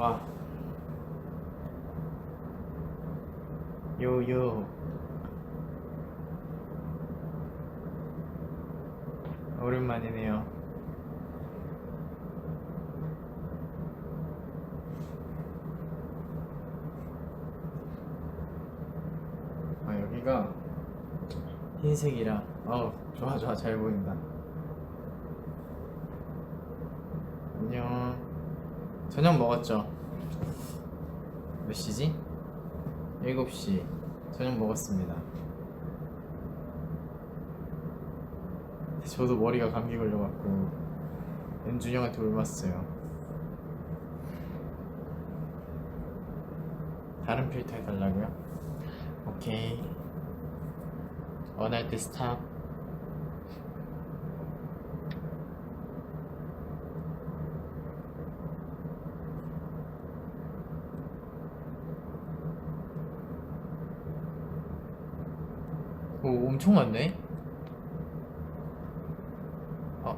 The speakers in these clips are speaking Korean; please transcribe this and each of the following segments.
좋아. 요요. 오랜만이네요. 여기가 흰색이라 좋아 좋아, 잘 보인다. 안녕. 저녁 먹었죠? 몇 시지? 7시. 저녁 먹었습니다. 저도 머리가 감기 걸려갖고 연준이 형한테 올봤어요. 다른 필터 해달라고요? 오케이. 원할 때 스탑. 오, 엄청 많네?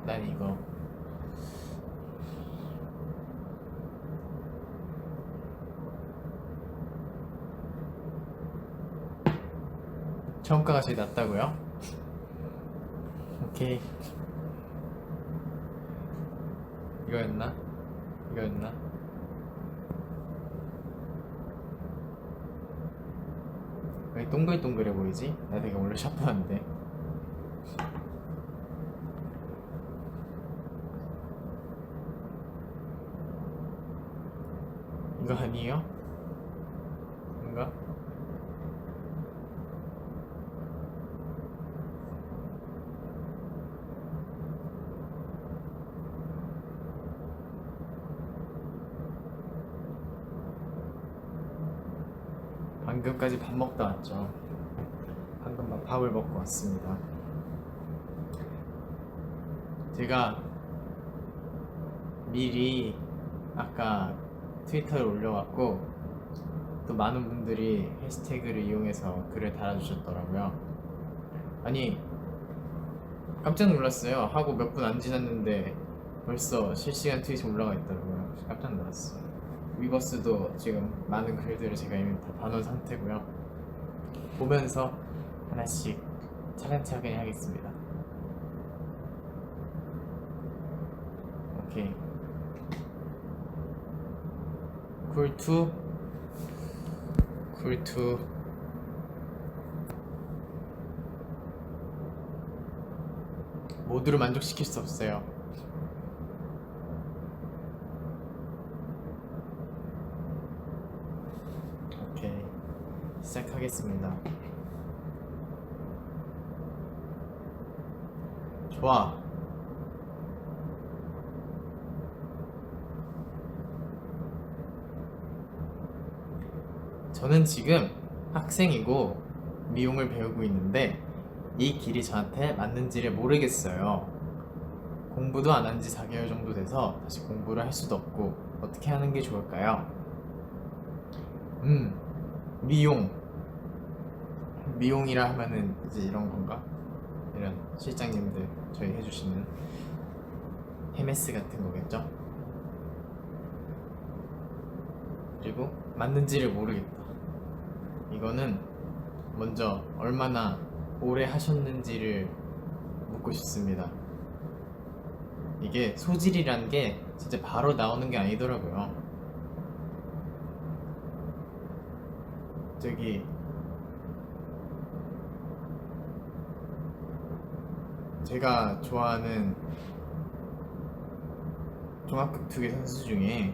난 이거. 처음가가 제일 낫다고요? 오케이. 이거였나? 왜 동글동글해 보이지? 나 되게 원래 샤프한데. 이거 아니에요? 뭔가? 방금까지 밥 먹다 왔죠. 방금 막 밥을 먹고 왔습니다. 제가 미리 아까 트위터에 올려왔고, 또 많은 분들이 해시태그를 이용해서 글을 달아주셨더라고요. 아니, 깜짝 놀랐어요. 하고 몇 분 안 지났는데 벌써 실시간 트윗이 올라가 있더라고요. 깜짝 놀랐어요. 위버스도 지금 많은 글들을 제가 이미 다 봐놓은 상태고요. 보면서 하나씩 차근차근 하겠습니다. 오케이. 쿨투 모두를 만족시킬 수 없어요. 오케이, 시작하겠습니다. 좋아. 저는 지금 학생이고 미용을 배우고 있는데 이 길이 저한테 맞는지를 모르겠어요. 공부도 안 한 지 4개월 정도 돼서 다시 공부를 할 수도 없고 어떻게 하는 게 좋을까요? 미용이라 하면은 이제 이런 건가? 이런 실장님들 저희 해주시는 헤메스 같은 거겠죠? 그리고 맞는지를 모르겠다. 이거는 먼저 얼마나 오래 하셨는지를 묻고 싶습니다. 이게 소질이란 게 진짜 바로 나오는 게 아니더라고요. 저기 제가 좋아하는 종합격투기 선수 중에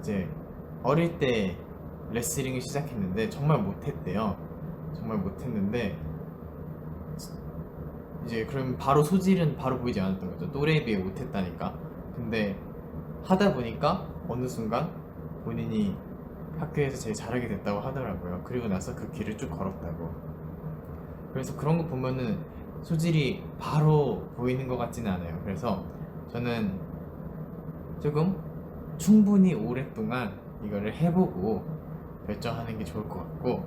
이제 어릴 때 레슬링을 시작했는데 정말 못했대요. 정말 못했는데 이제 그럼 바로 소질은 바로 보이지 않았던 거죠. 또래에 비해 못했다니까. 근데 하다 보니까 어느 순간 본인이 학교에서 제일 잘하게 됐다고 하더라고요. 그리고 나서 그 길을 쭉 걸었다고. 그래서 그런 거 보면은 소질이 바로 보이는 것 같지는 않아요. 그래서 저는 조금 충분히 오랫동안 이거를 해보고 결정하는 게 좋을 것 같고,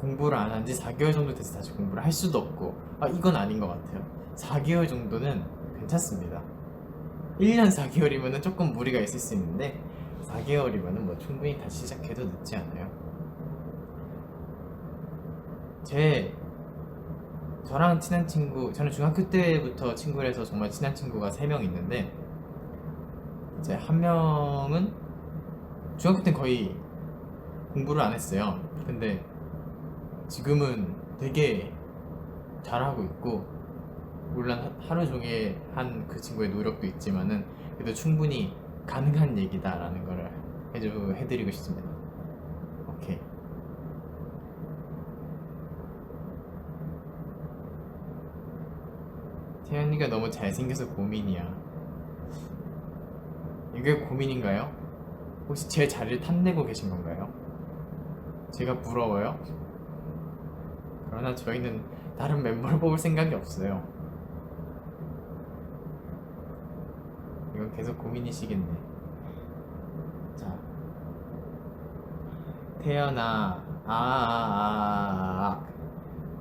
공부를 안 한 지 4개월 정도 돼서 다시 공부를 할 수도 없고, 이건 아닌 것 같아요. 4개월 정도는 괜찮습니다. 1년 4개월이면 조금 무리가 있을 수 있는데 4개월이면 뭐 충분히 다시 시작해도 늦지 않아요. 저랑 친한 친구, 저는 중학교 때부터 친구를 해서 정말 친한 친구가 3명 있는데, 이제 한 명은 중학교 땐 거의 공부를 안 했어요. 근데 지금은 되게 잘하고 있고, 물론 하루 종일 한 그 친구의 노력도 있지만은 그래도 충분히 가능한 얘기다라는 거를 해드리고 싶습니다. 오케이. 태연이가 너무 잘생겨서 고민이야. 이게 고민인가요? 혹시 제 자리를 탐내고 계신 건가요? 제가 부러워요? 그러나 저희는 다른 멤버를 뽑을 생각이 없어요. 이건 계속 고민이시겠네. 자, 태연아,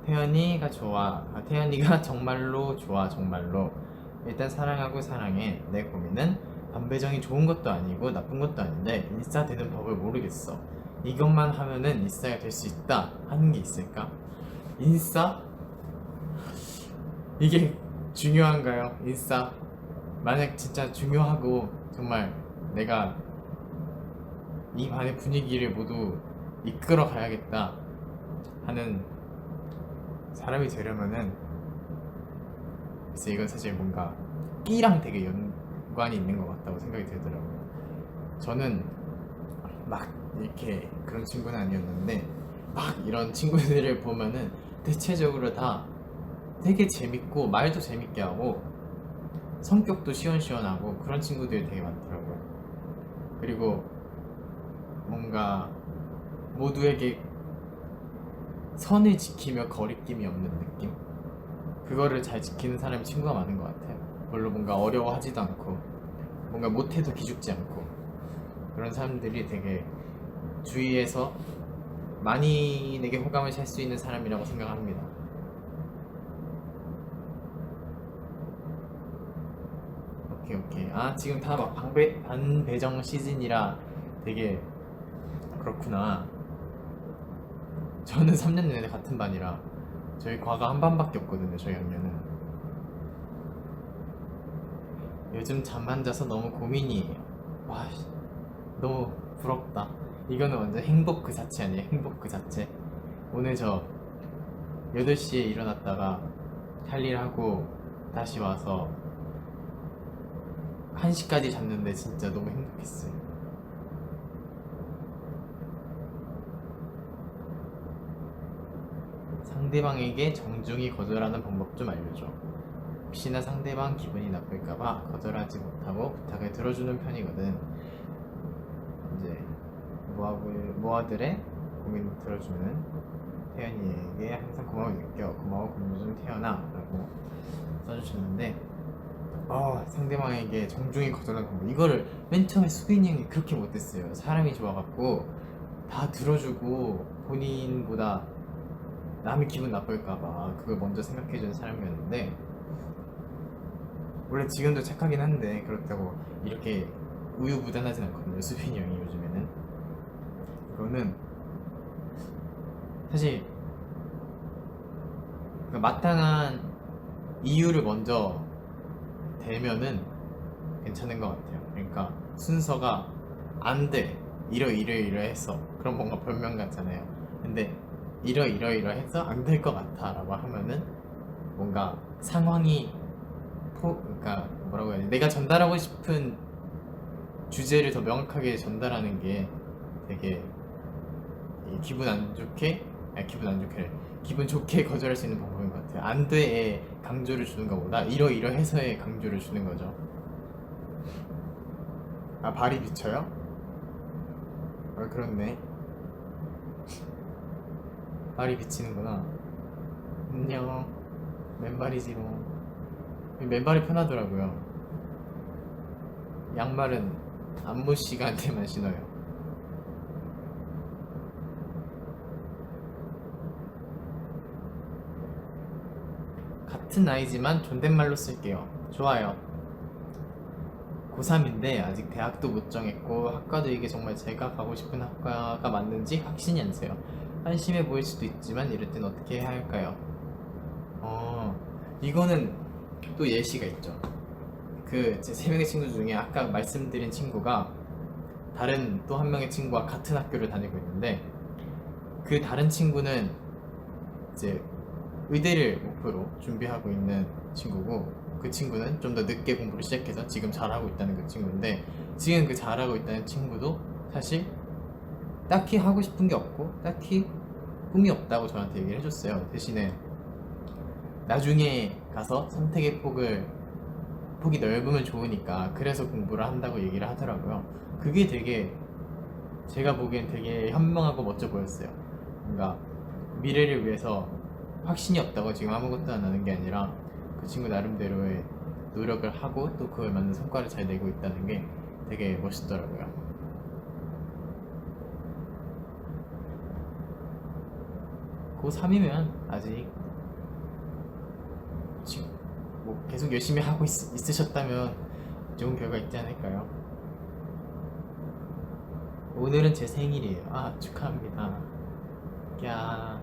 태연이가 좋아. 태연이가 정말로 좋아, 정말로. 일단 사랑하고 사랑해. 내 고민은 반배정이 좋은 것도 아니고 나쁜 것도 아닌데 인싸 되는 법을 모르겠어. 이것만 하면은 인싸가 될 수 있다 하는 게 있을까? 인싸? 이게 중요한가요? 인싸? 만약 진짜 중요하고 정말 내가 이 반의 분위기를 모두 이끌어 가야겠다 하는 사람이 되려면은, 글쎄 이건 사실 뭔가 끼랑 되게 연관이 있는 것 같다고 생각이 들더라고요. 저는 막 이렇게 그런 친구는 아니었는데, 막 이런 친구들을 보면은 대체적으로 다 되게 재밌고 말도 재밌게 하고 성격도 시원시원하고 그런 친구들이 되게 많더라고요. 그리고 뭔가 모두에게 선을 지키며 거리낌이 없는 느낌? 그거를 잘 지키는 사람이 친구가 많은 것 같아요. 별로 뭔가 어려워하지도 않고 뭔가 못해도 기죽지 않고 그런 사람들이 되게 주위에서 많이 내게 호감을 살 수 있는 사람이라고 생각합니다. 오케이. 지금 다 막 반배정 시즌이라 되게 그렇구나. 저는 3년 내내 같은 반이라 저희 과가 한 반밖에 없거든요. 저희 학년은. 요즘 잠 안 자서 너무 고민이에요. 와, 너무 부럽다. 이거는 완전 행복 그 자체 아니에요? 행복 그 자체. 오늘 저 8시에 일어났다가 할 일 하고 다시 와서 1시까지 잤는데 진짜 너무 행복했어요. 상대방에게 정중히 거절하는 방법 좀 알려줘. 혹시나 상대방 기분이 나쁠까봐 거절하지 못하고 부탁을 들어주는 편이거든. 이제 모아들의 고민 들어주는 태연이에게 항상 고마움을 느껴. 고마워 공유준 태연아 라고 써주셨는데, 상대방에게 정중히 거절하는 방법, 이거를 맨 처음에 수빈이 형이 그렇게 못했어요. 사람이 좋아갖고 다 들어주고 본인보다 남이 기분 나쁠까봐 그걸 먼저 생각해주는 사람이었는데, 원래 지금도 착하긴 한데 그렇다고 이렇게 우유부단하진 않거든요. 수빈이 형이 요즘에는. 이거는 사실 그 마땅한 이유를 먼저 대면은 괜찮은 것 같아요. 그러니까 순서가 안 돼, 이러해서, 그럼 뭔가 변명 같잖아요. 근데 이러해서 안 될 것 같아 라고 하면은 뭔가 상황이 그러니까 뭐라고 해야 돼, 내가 전달하고 싶은 주제를 더 명확하게 전달하는 게 되게 기분 좋게 거절할 수 있는 방법인 것 같아요. 안 돼에 강조를 주는 것보다 이러해서의 강조를 주는 거죠. 발이 비쳐요? 그렇네. 발이 비치는구나. 안녕. 맨발이지롱. 맨발이 편하더라고요. 양말은 안무 시간대만 신어요. 같은 나이지만 존댓말로 쓸게요. 좋아요. 고3인데 아직 대학도 못 정했고 학과도 이게 정말 제가 가고 싶은 학과가 맞는지 확신이 안 서요. 한심해 보일 수도 있지만 이럴 땐 어떻게 해야 할까요? 이거는 또 예시가 있죠. 그 제 세 명의 친구 중에 아까 말씀드린 친구가 다른 또 한 명의 친구와 같은 학교를 다니고 있는데, 그 다른 친구는 이제 의대를 목표로 준비하고 있는 친구고, 그 친구는 좀 더 늦게 공부를 시작해서 지금 잘하고 있다는 그 친구인데, 지금 그 잘하고 있다는 친구도 사실 딱히 하고 싶은 게 없고 딱히 꿈이 없다고 저한테 얘기를 해줬어요. 대신에 나중에 가서 선택의 폭이 넓으면 좋으니까 그래서 공부를 한다고 얘기를 하더라고요. 그게 되게 제가 보기엔 되게 현명하고 멋져 보였어요. 뭔가 미래를 위해서 확신이 없다고 지금 아무것도 안 하는 게 아니라 그 친구 나름대로의 노력을 하고 또 그걸 맞는 성과를 잘 내고 있다는 게 되게 멋있더라고요. 고3이면 아직 지금 뭐 계속 열심히 하고 있으셨다면 좋은 결과 있지 않을까요? 오늘은 제 생일이에요. 아, 축하합니다. 야,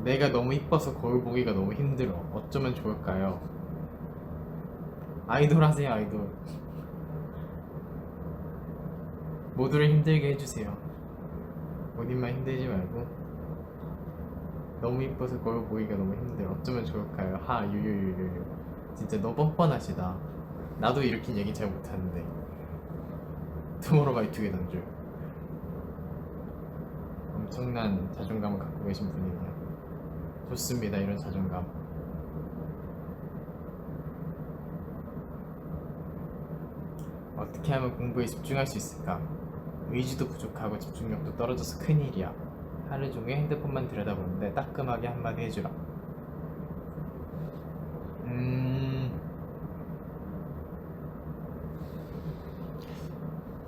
내가 너무 이뻐서 거울 보기가 너무 힘들어. 어쩌면 좋을까요? 아이돌 하세요, 아이돌. 모두를 힘들게 해주세요. 본인만 힘들지 말고. 너무 이뻐서 거울 보기가 너무 힘들어. 어쩌면 좋을까요? 하, 유유유유유. 진짜 너무 뻔뻔하시다. 나도 이렇게 얘기 잘 못하는데. 투모로우바이투게더인 줄. 엄청난 자존감을 갖고 계신 분이네요. 좋습니다, 이런 자존감. 어떻게 하면 공부에 집중할 수 있을까? 의지도 부족하고 집중력도 떨어져서 큰일이야. 하루 종일 핸드폰만 들여다보는데 따끔하게 한마디 해주라.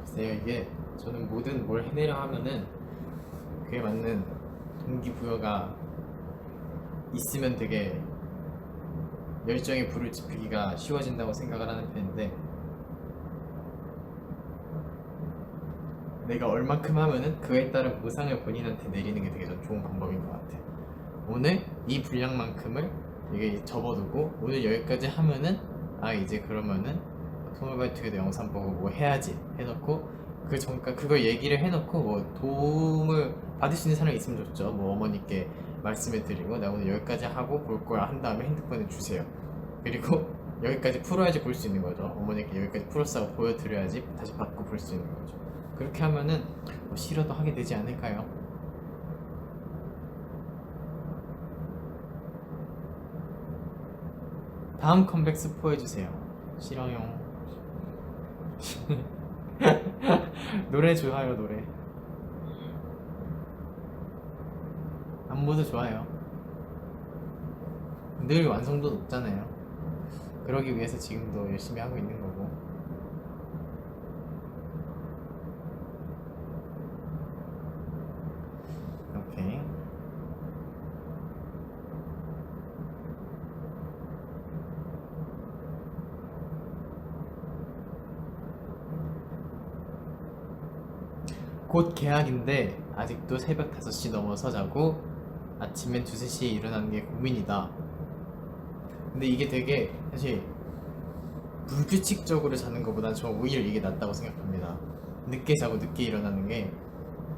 글쎄요, 이게 저는 뭐든 뭘 해내려 하면은 그에 맞는 동기부여가 있으면 되게 열정에 불을 지피기가 쉬워진다고 생각을 하는 편인데, 내가 얼만큼 하면은 그에 따른 보상을 본인한테 내리는 게 되게 전 좋은 방법인 것 같아요. 오늘 이 분량만큼을 이게 접어두고 오늘 여기까지 하면은 이제 그러면은 소울바이투게더 영상 보고 뭐 해야지 해놓고 그 전까 그걸 얘기를 해놓고 뭐 도움을 받을 수 있는 사람이 있으면 좋죠. 뭐 어머니께 말씀을 드리고 나 오늘 여기까지 하고 볼 거야 한 다음에 핸드폰을 주세요. 그리고 여기까지 풀어야지 볼 수 있는 거죠. 어머니께 여기까지 풀었다고 보여드려야지 다시 받고 볼 수 있는 거죠. 그렇게 하면은 뭐 싫어도 하게 되지 않을까요? 다음 컴백 스포 해주세요. 싫어요. 노래 좋아요, 노래. 안무도 좋아요. 늘 완성도 높잖아요. 그러기 위해서 지금도 열심히 하고 있는 거고. 오케이. 곧 개학인데 아직도 새벽 5시 넘어서 자고 아침엔 2, 3시에 일어나는 게 고민이다. 근데 이게 되게 사실 불규칙적으로 자는 것보다 저 오히려 이게 낫다고 생각합니다. 늦게 자고 늦게 일어나는 게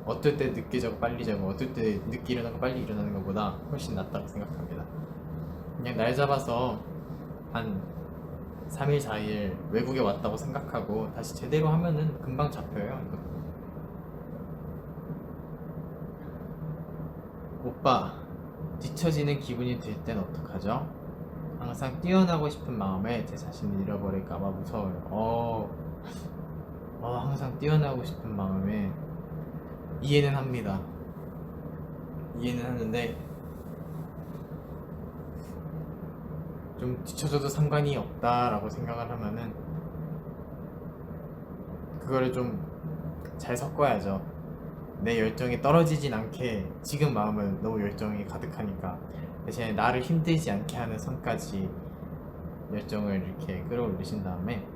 어떨 때 늦게 자고 빨리 자고 어떨 때 늦게 일어나고 빨리 일어나는 것보다 훨씬 낫다고 생각합니다. 그냥 날 잡아서 한 3일, 4일 외국에 왔다고 생각하고 다시 제대로 하면은 금방 잡혀요. 이것도. 오빠, 뒤처지는 기분이 들 땐 어떡하죠? 항상 뛰어나고 싶은 마음에 제 자신을 잃어버릴까봐 무서워요. 항상 뛰어나고 싶은 마음에 이해는 합니다. 이해는 하는데 좀 뒤쳐져도 상관이 없다라고 생각을 하면은 그거를 좀 잘 섞어야죠. 내 열정이 떨어지진 않게 지금 마음은 너무 열정이 가득하니까 대신에 나를 힘들지 않게 하는 선까지 열정을 이렇게 끌어올리신 다음에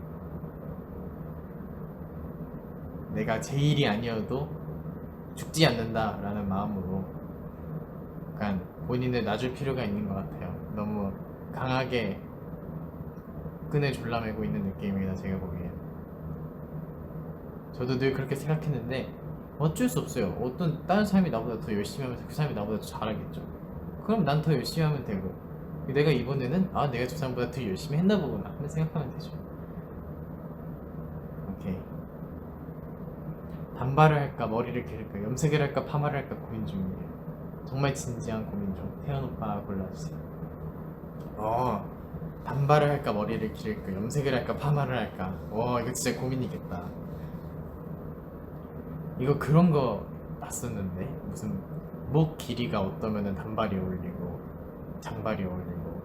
내가 제일이 아니어도 죽지 않는다라는 마음으로 약간 본인을 놔줄 필요가 있는 것 같아요. 너무 강하게 끈을 졸라매고 있는 느낌이다 제가 보기엔. 저도 늘 그렇게 생각했는데 어쩔 수 없어요. 어떤 다른 사람이 나보다 더 열심히 하면서 그 사람이 나보다 더 잘하겠죠. 그럼 난 더 열심히 하면 되고 내가 이번에는 내가 저 사람보다 더 열심히 했나 보구나 하는 생각하면 되죠. 오케이. 단발을 할까 머리를 기를까 염색을 할까 파마를 할까 고민 중이에요. 정말 진지한 고민 중. 태연 오빠 골라주세요. 단발을 할까 머리를 기를까 염색을 할까 파마를 할까. 이거 진짜 고민이겠다. 이거 그런 거 봤었는데 무슨 목 길이가 어떠면은 단발이 어울리고 장발이 어울리고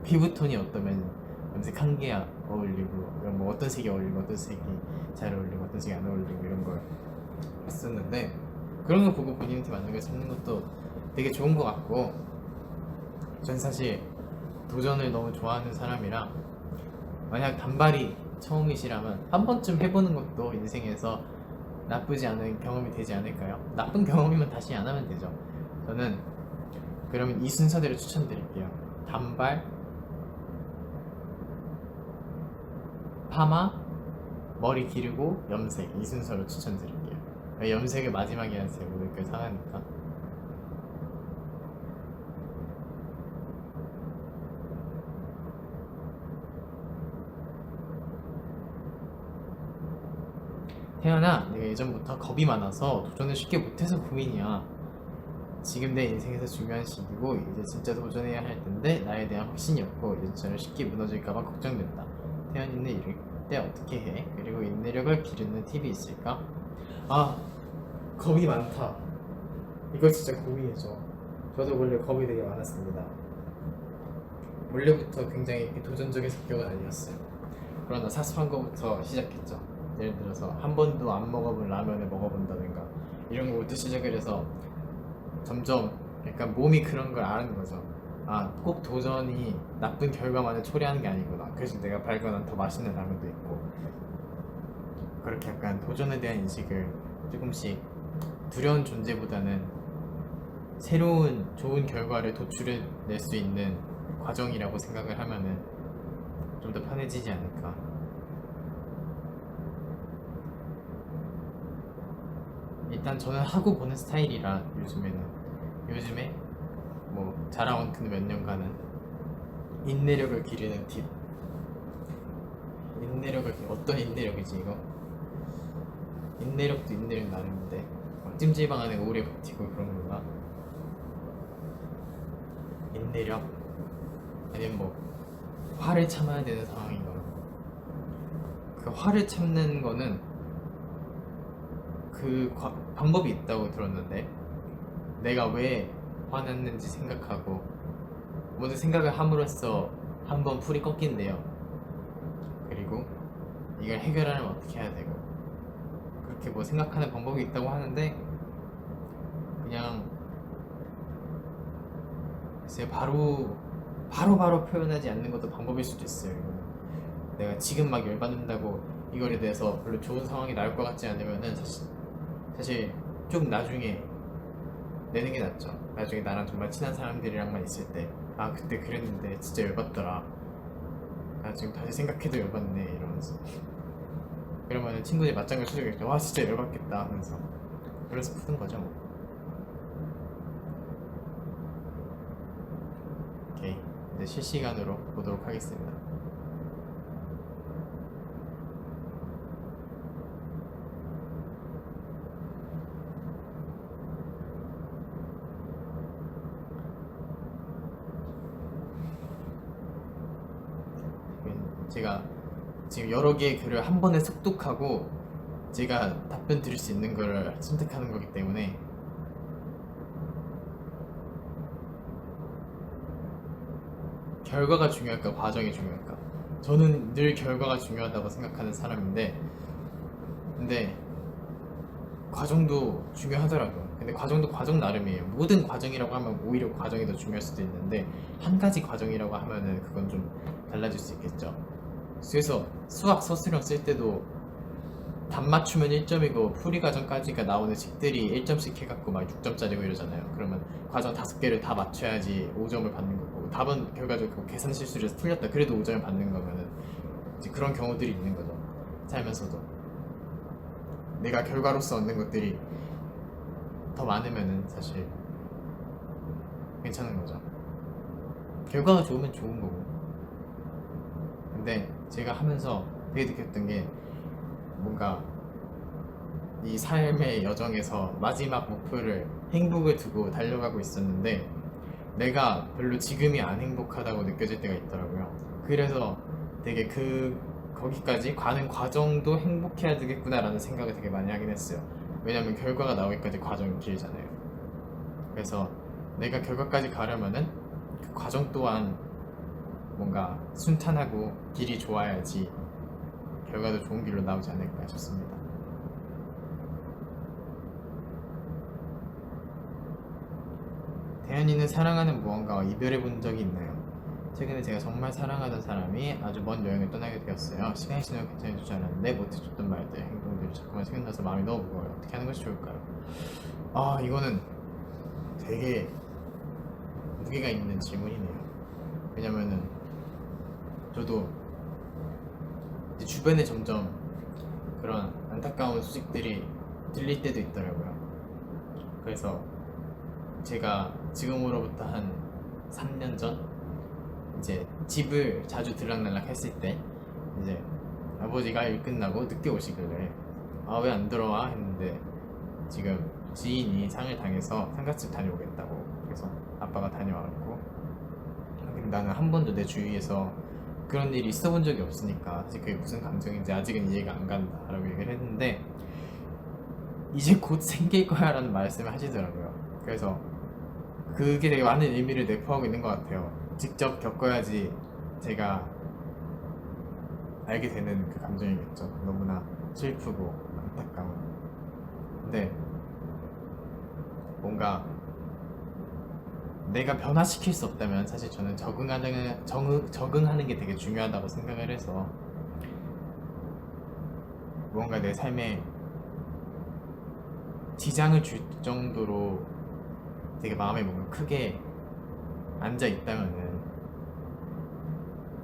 피부톤이 어떠면 염색한 게 어울리고 뭐 어떤 색이 어울리고 어떤 색이 잘 어울리고 어떤 색이 안 어울리고 이런 걸 봤었는데 그런 거 보고 본인한테 맞는 걸 찾는 것도 되게 좋은 것 같고 전 사실 도전을 너무 좋아하는 사람이라 만약 단발이 처음이시라면 한 번쯤 해보는 것도 인생에서 나쁘지 않은 경험이 되지 않을까요? 나쁜 경험이면 다시 안 하면 되죠. 저는 그러면 이 순서대로 추천드릴게요. 단발, 파마, 머리 기르고 염색 이 순서로 추천드릴게요. 염색을 마지막에 하세요. 오늘 그 상하니까. 태연아, 내가 예전부터 겁이 많아서 도전을 쉽게 못해서 고민이야. 지금 내 인생에서 중요한 시기고 이제 진짜 도전해야 할 텐데 나에 대한 확신이 없고 예전처럼 쉽게 무너질까봐 걱정된다. 태연이는 이럴 때 어떻게 해? 그리고 인내력을 기르는 팁이 있을까? 겁이 많다. 이거 진짜 고민이죠. 저도 원래 겁이 되게 많았습니다. 원래부터 굉장히 도전적인 성격은 아니었어요. 그러나 사소한 거부터 시작했죠. 예를 들어서 한 번도 안 먹어본 라면을 먹어본다든가 이런 거부터 시작을 해서 점점 약간 몸이 그런 걸 아는 거죠. 꼭 도전이 나쁜 결과만을 초래하는 게 아니구나. 그래서 내가 발견한 더 맛있는 라면도 있고 그렇게 약간 도전에 대한 인식을 조금씩 두려운 존재보다는 새로운 좋은 결과를 도출해낼 수 있는 과정이라고 생각을 하면은 좀 더 편해지지 않을까. 일단 저는 하고 보는 스타일이라 요즘에 뭐 자라온 그 몇 년간은 인내력을 기르는 팁. 어떤 인내력이지 이거? 인내력도 인내력 나름인데 찜질방 안에 오래 버티고 그런 건가? 인내력 아니면 뭐 화를 참아야 되는 상황이거나 그 화를 참는 거는 방법이 있다고 들었는데 내가 왜 화났는지 생각하고 모든 생각을 함으로써 한번 풀이 꺾인대요. 그리고 이걸 해결하려면 어떻게 해야 되고 그렇게 뭐 생각하는 방법이 있다고 하는데 그냥 글쎄 바로 표현하지 않는 것도 방법일 수도 있어요. 내가 지금 막 열받는다고 이거에 대해서 별로 좋은 상황이 나올 것 같지 않으면은 사실 좀 나중에 내는 게 낫죠. 나중에 나랑 정말 친한 사람들이랑만 있을 때 그때 그랬는데 진짜 열받더라. 나 지금 다시 생각해도 열받네 이러면서 그러면 친구들이 맞장구 쳐주겠죠. 와 진짜 열받겠다 하면서 그래서 푸는 거죠 뭐. 오케이 이제 실시간으로 보도록 하겠습니다. 제가 지금 여러 개의 글을 한 번에 속독하고 제가 답변 드릴 수 있는 걸 선택하는 거기 때문에 결과가 중요할까 과정이 중요할까? 저는 늘 결과가 중요하다고 생각하는 사람인데 근데 과정도 중요하더라고요. 근데 과정도 과정 나름이에요. 모든 과정이라고 하면 오히려 과정이 더 중요할 수도 있는데 한 가지 과정이라고 하면은 그건 좀 달라질 수 있겠죠. 그래서 수학 서술형 쓸 때도 답 맞추면 1점이고 풀이 과정까지가 나오는 식들이 1점씩 해갖고 막 6점짜리고 이러잖아요. 그러면 과정 5개를 다 맞춰야지 5점을 받는 거고, 답은 결과적으로 계산 실수를 해서 틀렸다 그래도 5점을 받는 거면은 이제 그런 경우들이 있는 거죠. 살면서도 내가 결과로서 얻는 것들이 더 많으면은 사실 괜찮은 거죠. 결과가 좋으면 좋은 거고. 근데 제가 하면서 되게 느꼈던 게, 뭔가 이 삶의 여정에서 마지막 목표를 행복을 두고 달려가고 있었는데 내가 별로 지금이 안 행복하다고 느껴질 때가 있더라고요. 그래서 되게 거기까지 가는 과정도 행복해야 되겠구나라는 생각을 되게 많이 하긴 했어요. 왜냐면 결과가 나오기까지 과정이 길잖아요. 그래서 내가 결과까지 가려면은 그 과정 또한 뭔가 순탄하고 길이 좋아야지 결과도 좋은 길로 나오지 않을까 싶습니다. 태연이는 사랑하는 무언가와 이별해 본 적이 있나요? 최근에 제가 정말 사랑하던 사람이 아주 먼 여행을 떠나게 되었어요. 시간이 지나면 괜찮아질 줄 알았는데 못해줬던 말들, 행동들이 자꾸만 생각나서 마음이 너무 무거워요. 어떻게 하는 것이 좋을까요? 아, 이거는 되게 무게가 있는 질문이네요. 왜냐면은 저도 이제 주변에 점점 그런 안타까운 소식들이 들릴 때도 있더라고요. 그래서 제가 지금으로부터 한 3년 전 이제 집을 자주 들락날락 했을 때 이제 아버지가 일 끝나고 늦게 오시길래 아, 왜 안 들어와? 했는데 지금 지인이 상을 당해서 상가집 다녀오겠다고, 그래서 아빠가 다녀왔고, 근데 나는 한 번도 내 주위에서 그런 일이 있어 본 적이 없으니까 사실 그게 무슨 감정인지 아직은 이해가 안 간다 라고 얘기를 했는데, 이제 곧 생길 거야 라는 말씀을 하시더라고요. 그래서 그게 되게 많은 의미를 내포하고 있는 것 같아요. 직접 겪어야지 제가 알게 되는 그 감정이겠죠. 너무나 슬프고 안타까운. 근데 뭔가 내가 변화시킬 수 없다면 사실 저는 적응하는 게 되게 중요하다고 생각을 해서, 뭔가 내 삶에 지장을 줄 정도로 되게 마음에 뭔가 크게 앉아 있다면은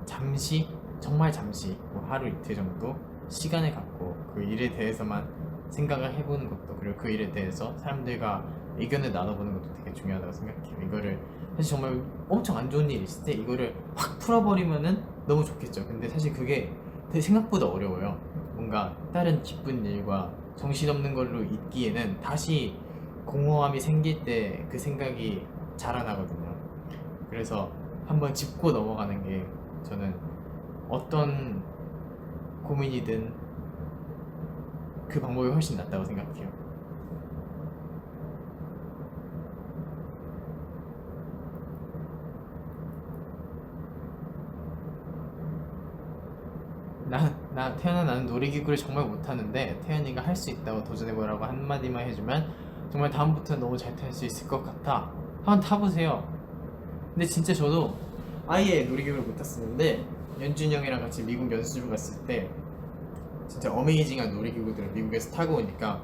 잠시, 정말 잠시, 뭐 하루 이틀 정도 시간을 갖고 그 일에 대해서만 생각을 해보는 것도, 그리고 그 일에 대해서 사람들과 의견을 나눠보는 것도 되게 중요하다고 생각해요. 이거를 사실 정말 엄청 안 좋은 일이 있을 때 이거를 확 풀어버리면은 너무 좋겠죠. 근데 사실 그게 되게 생각보다 어려워요. 뭔가 다른 기쁜 일과 정신없는 걸로 있기에는 다시 공허함이 생길 때 그 생각이 자라나거든요. 그래서 한번 짚고 넘어가는 게 저는 어떤 고민이든 그 방법이 훨씬 낫다고 생각해요. 태연아, 나는 놀이기구를 정말 못하는데 태연이가 할 수 있다고 도전해보라고 한마디만 해주면 정말 다음부터는 너무 잘 탈 수 있을 것 같아. 한번 타보세요. 근데 진짜 저도 아예 놀이기구를 못 탔었는데 연준이 형이랑 같이 미국 연수를 갔을 때 진짜 어메이징한 놀이기구들을 미국에서 타고 오니까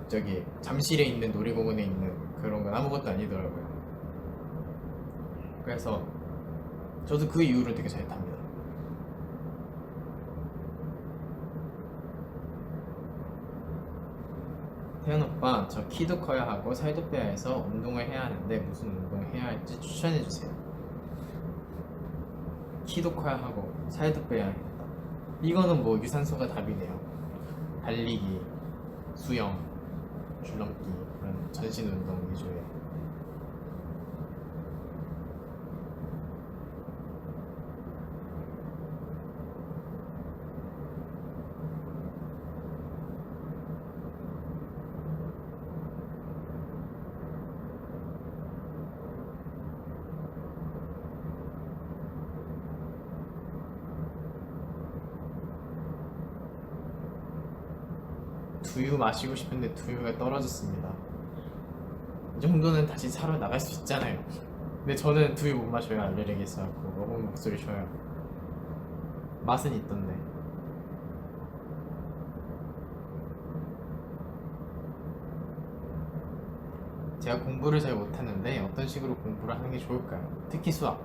저기 잠실에 있는 놀이공원에 있는 그런 건 아무것도 아니더라고요. 그래서 저도 그 이후로 되게 잘 탑니다. 태연 오빠, 저 키도 커야 하고 살도 빼야 해서 운동을 해야 하는데 무슨 운동을 해야 할지 추천해주세요. 키도 커야 하고 살도 빼야 한다. 이거는 뭐 유산소가 답이네요. 달리기, 수영, 줄넘기, 그런 전신 운동 위주의. 두유 마시고 싶은데 두유가 떨어졌습니다. 이 정도는 다시 사러 나갈 수 있잖아요. 근데 저는 두유 못 마셔요. 알레르기 있어갖고 먹으면 목소리 쉬어요. 맛은 있던데. 제가 공부를 잘 못하는데 어떤 식으로 공부를 하는 게 좋을까요? 특히 수학.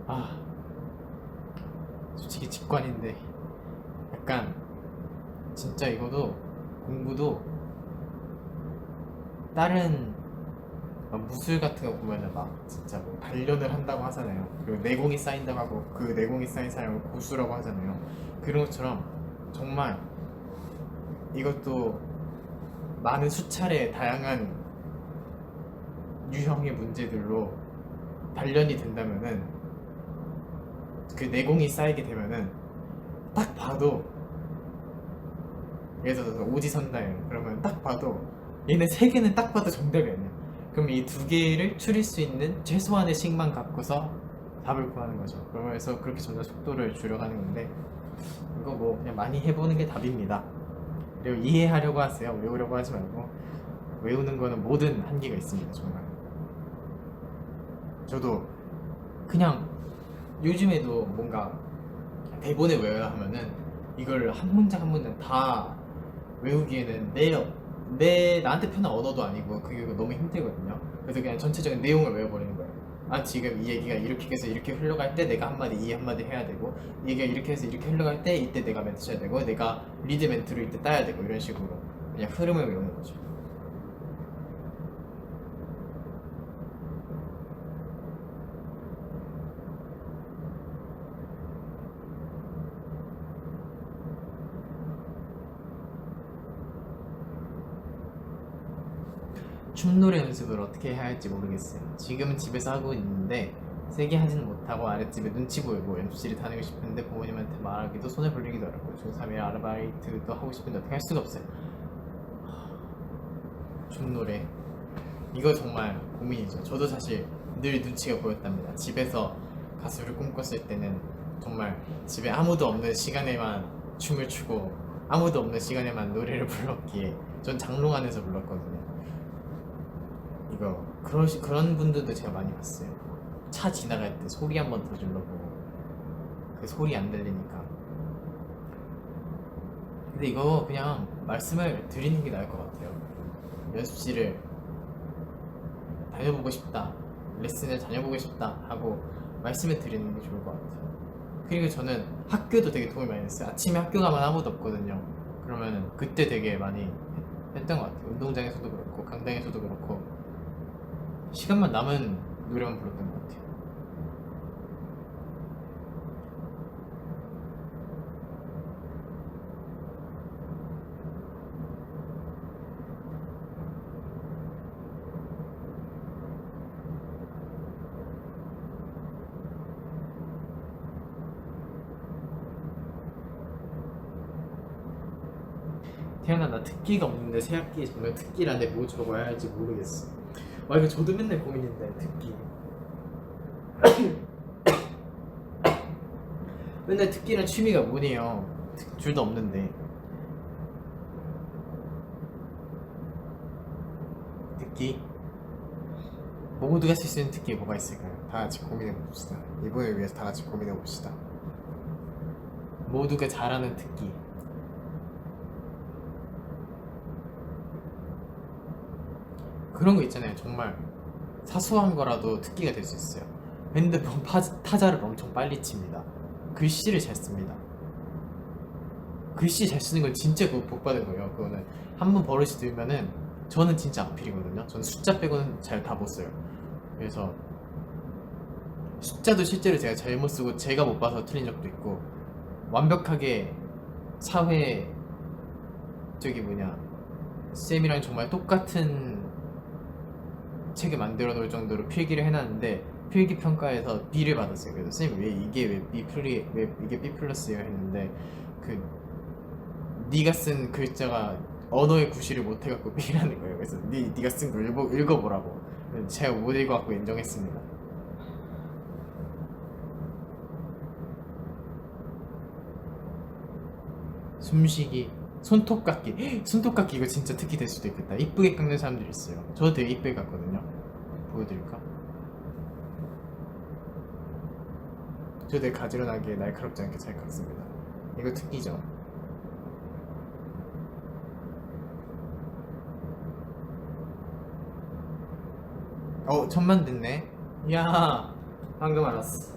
아, 솔직히 직관인데 약간 진짜 이거도 공부도 다른 막 무술 같은 거 보면은 막 진짜 뭐 단련을 한다고 하잖아요. 그리고 내공이 쌓인다고 하고 그 내공이 쌓인 사람을 고수라고 하잖아요. 그런 것처럼 정말 이것도 많은 수차례 다양한 유형의 문제들로 단련이 된다면은 그 내공이 쌓이게 되면은 딱 봐도 예를 들어서 오지선다예요. 그러면 딱 봐도 얘네 세 개는 딱 봐도 정답이 아니야. 그럼 이 두 개를 추릴 수 있는 최소한의 식만 갖고서 답을 구하는 거죠. 그러면서 그렇게 점점 속도를 줄여가는 건데 이거 뭐 그냥 많이 해보는 게 답입니다. 그리고 이해하려고 하세요. 외우려고 하지 말고. 외우는 거는 모든 한계가 있습니다. 정말. 저도 그냥 요즘에도 뭔가 대본을 외워야 하면은 이걸 한 문장 한 문장 다 외우기에는 내 나한테 편한 언어도 아니고 그게 너무 힘들거든요. 그래서 그냥 전체적인 내용을 외워버리는 거예요. 아, 지금 이 얘기가 이렇게 해서 이렇게 흘러갈 때 내가 한마디 이 한마디 해야 되고, 이 얘기가 이렇게 해서 이렇게 흘러갈 때 이때 내가 멘트 쳐야 되고, 내가 리드 멘트로 이때 따야 되고, 이런 식으로 그냥 흐름을 외우는 거죠. 춤노래 연습을 어떻게 해야 할지 모르겠어요. 지금은 집에서 하고 있는데 세게 하지는 못하고 아랫집에 눈치 보이고 연습실에 다니고 싶은데 부모님한테 말하기도 손에 벌리기도 하고 중3에 아르바이트도 하고 싶은데 어떻게 할 수가 없어요. 춤노래 이거 정말 고민이죠. 저도 사실 늘 눈치가 보였답니다. 집에서 가수를 꿈꿨을 때는 정말 집에 아무도 없는 시간에만 춤을 추고 아무도 없는 시간에만 노래를 불렀기에 전 장롱 안에서 불렀거든요. 이거 그런 분들도 제가 많이 봤어요. 차 지나갈 때 소리 한 번 더 질러보고 그 소리 안 들리니까. 근데 이거 그냥 말씀을 드리는 게 나을 것 같아요. 연습실을 다녀보고 싶다, 레슨을 다녀보고 싶다 하고 말씀을 드리는 게 좋을 것 같아요. 그리고 저는 학교도 되게 도움이 많이 됐어요. 아침에 학교 가면 아무도 없거든요. 그러면은 그때 되게 많이 했던 것 같아요. 운동장에서도 그렇고 강당에서도 그렇고 시간만 남은 노래만 불렀던 것 같아요. 태어나 나 특기가 없는데 새 학기에 정말 특기란데 뭐 적어야 할지 모르겠어. 와 이거 저도 맨날 고민인데 특기. 맨날 특기랑 취미가 뭐네요. 둘도 없는데. 특기 모두가 쓸 수 있는 특기 뭐가 있을까요? 다 같이 고민해 봅시다. 이번을 위해서 다 같이 고민해 봅시다. 모두가 잘하는 특기. 그런 거 있잖아요. 정말 사소한 거라도 특기가 될 수 있어요. 핸드폰 타자를 엄청 빨리 칩니다. 글씨를 잘 씁니다. 글씨 잘 쓰는 건 진짜 그거 복 받은 거예요. 그거는 한 번 버릇이 들면은 저는 진짜 악필이거든요. 저는 숫자 빼고는 잘 다 못 써요. 그래서 숫자도 실제로 제가 잘못 쓰고 제가 못 봐서 틀린 적도 있고 완벽하게 사회 저기 뭐냐 쌤이랑 정말 똑같은 책을 만들어 놓을 정도로 필기를 해놨는데 필기 평가에서 B를 받았어요. 그래서 쌤이 왜 이게 B 플러스예요 했는데 그 네가 쓴 글자가 언어의 구실을 못 해갖고 B라는 거예요. 그래서 네가 쓴 거 읽어보라고. 제가 못 읽어갖고 인정했습니다. 숨쉬기 손톱깎이 이거 진짜 특히 될 수도 있겠다. 이쁘게 깎는 사람들이 있어요. 저도 되게 이쁘게 깎거든요. 보여드릴까? 저 되게 가지런하게 날카롭지 않게 잘 깎습니다. 이거 특기죠. 천만 됐네. 야, 방금 알았어.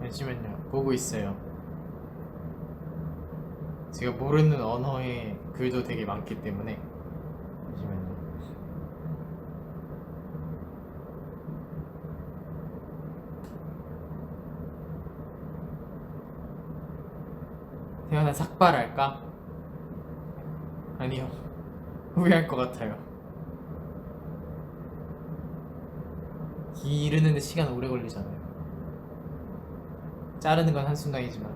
잠시만요. 보고 있어요. 제가 모르는 언어의 글도 되게 많기 때문에. 잠시만요. 태어나 삭발할까? 아니요. 후회할 것 같아요. 기르는데 시간 오래 걸리잖아요. 자르는 건 한순간이지만.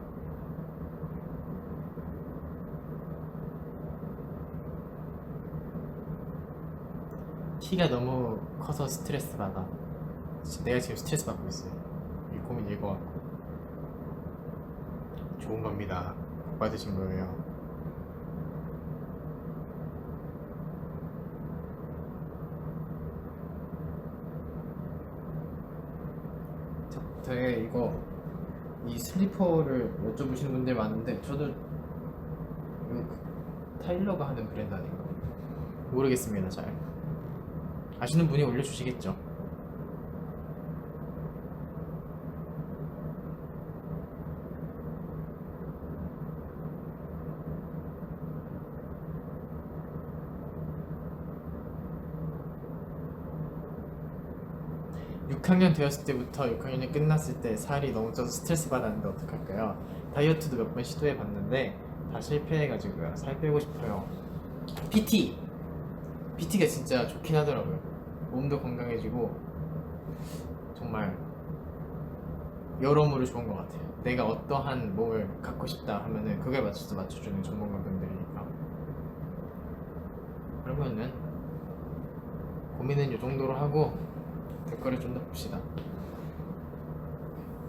키가 너무 커서 스트레스 받아. 내가 지금 스트레스 받고 있어요. 이 고민 읽어갖고. 좋은 겁니다. 복 받으신 거예요. 되게 이 슬리퍼를 여쭤보시는 분들 많은데 저도 이거 타일러가 하는 브랜드 아닌가 모르겠습니다. 잘 아시는 분이 올려주시겠죠. (6학년) 되었을 때부터 6학년이 끝났을 때 살이 너무 쪄서 스트레스 받았는데 어떡할까요? 다이어트도 몇 번 시도해 봤는데 다 실패해가지고요. 살 빼고 싶어요. PT가 진짜 좋긴 하더라고요. 몸도 건강해지고 정말 여러모로 좋은 것 같아요. 내가 어떠한 몸을 갖고 싶다 하면은 그거에 맞춰서 맞춰주는 전문가분들이니까. 그러면은 고민은 이 정도로 하고 댓글을 좀 더 봅시다.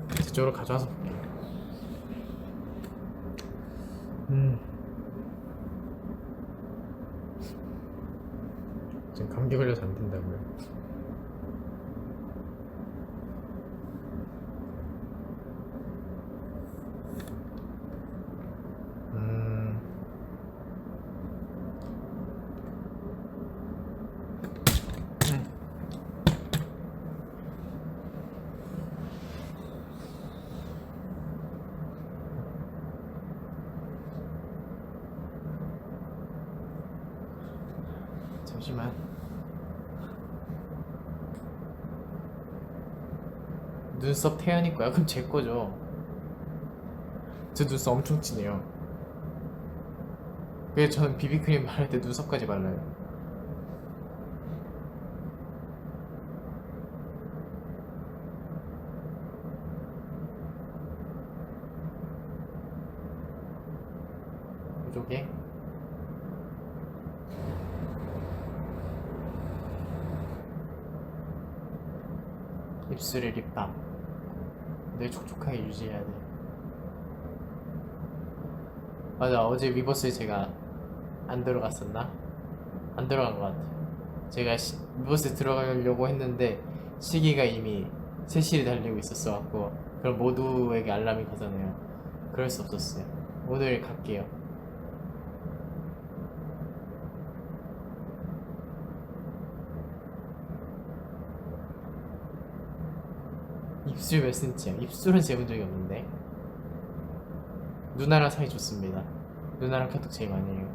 저쪽으로 가져와서 볼게요. 지금 감기 걸려서 안 된다고요. 잠시만. 눈썹 태연이 거야? 그럼 제 거죠. 제 눈썹 엄청 진해요. 그래서 저는 비비크림 바를 때 눈썹까지 발라요. 이쪽에 입술에 립밤 늘 촉촉하게 유지해야 돼. 맞아, 어제 위버스에 제가 안 들어갔었나? 안 들어간 것 같아. 제가 위버스에 들어가려고 했는데 시계가 이미 3시에 달리고 있었어갖고 그럼 모두에게 알람이 가잖아요. 그럴 수 없었어요. 오늘 갈게요. 입술 몇 cm야? 입술은 재본 적이 없는데. 누나랑 사이 좋습니다. 누나랑 카톡 제일 많이 해요.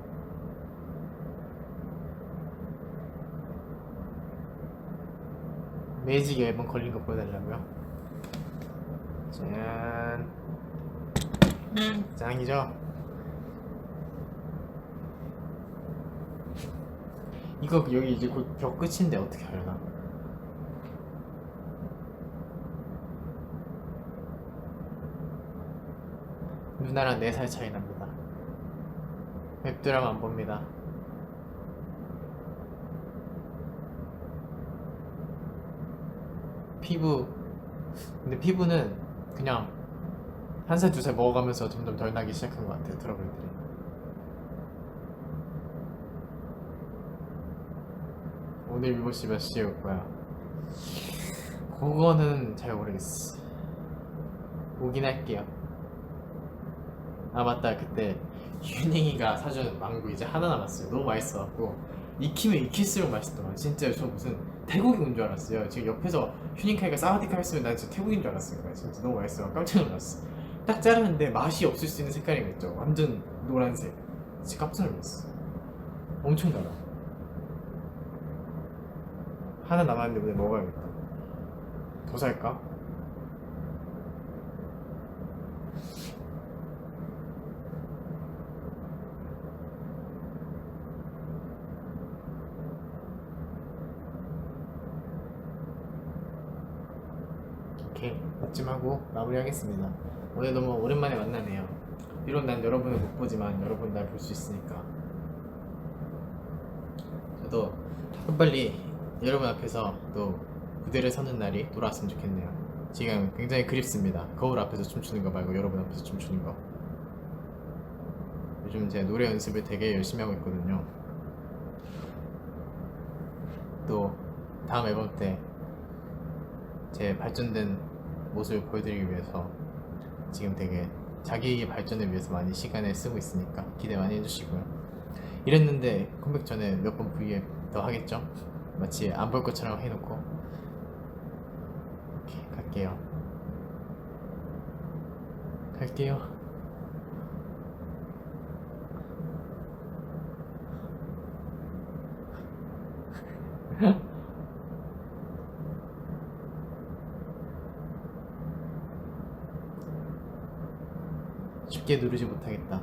매직 앨범 걸린 거 보여달라고요? 짠. 짱이죠? 이거 여기 이제 곧 벽 끝인데 어떻게 하려나? 누나랑 4살 차이 납니다. 웹드라마 안 봅니다. 피부 근데 피부는 그냥 1살 2살 먹어가면서 점점 덜 나기 시작한 것 같아요. 트러블들이. 오늘 7시 몇 시에 올 거야? 그거는 잘 모르겠어. 오긴 할게요. 아 맞다, 그때 윤행이가 사준 망고 이제 하나 남았어요. 너무 맛있어갖고 익히면 익힐수록 맛있더라. 진짜 저 무슨 태국인 온 줄 알았어요. 지금 옆에서 휴닝카이가 사와디카 했으면 난 진짜 태국인 줄 알았어요. 진짜 너무 맛있어. 깜짝 놀랐어. 딱 자르는데 맛이 없을 수 있는 색깔이 있죠. 완전 노란색. 진짜 깜짝 놀랐어. 엄청 달아. 하나 남았는데 오늘 먹어야겠다. 더 살까? 오케이, 이쯤 하고 마무리하겠습니다. 오늘 너무 오랜만에 만나네요. 비록 난 여러분을 못 보지만 여러분 날 볼 수 있으니까 저도 빨리 여러분 앞에서 또 무대를 서는 날이 돌아왔으면 좋겠네요. 지금 굉장히 그립습니다. 거울 앞에서 춤추는 거 말고 여러분 앞에서 춤추는 거. 요즘 제 노래 연습을 되게 열심히 하고 있거든요. 또 다음 앨범 때 제 발전된 모습을 보여드리기 위해서 지금 되게 자기 발전을 위해서 많이 시간을 쓰고 있으니까 기대 많이 해주시고요. 이랬는데 컴백 전에 몇 번 브이앱 더 하겠죠? 마치 안 볼 것처럼 해놓고. 오케이, 갈게요. 쉽게 누르지 못하겠다.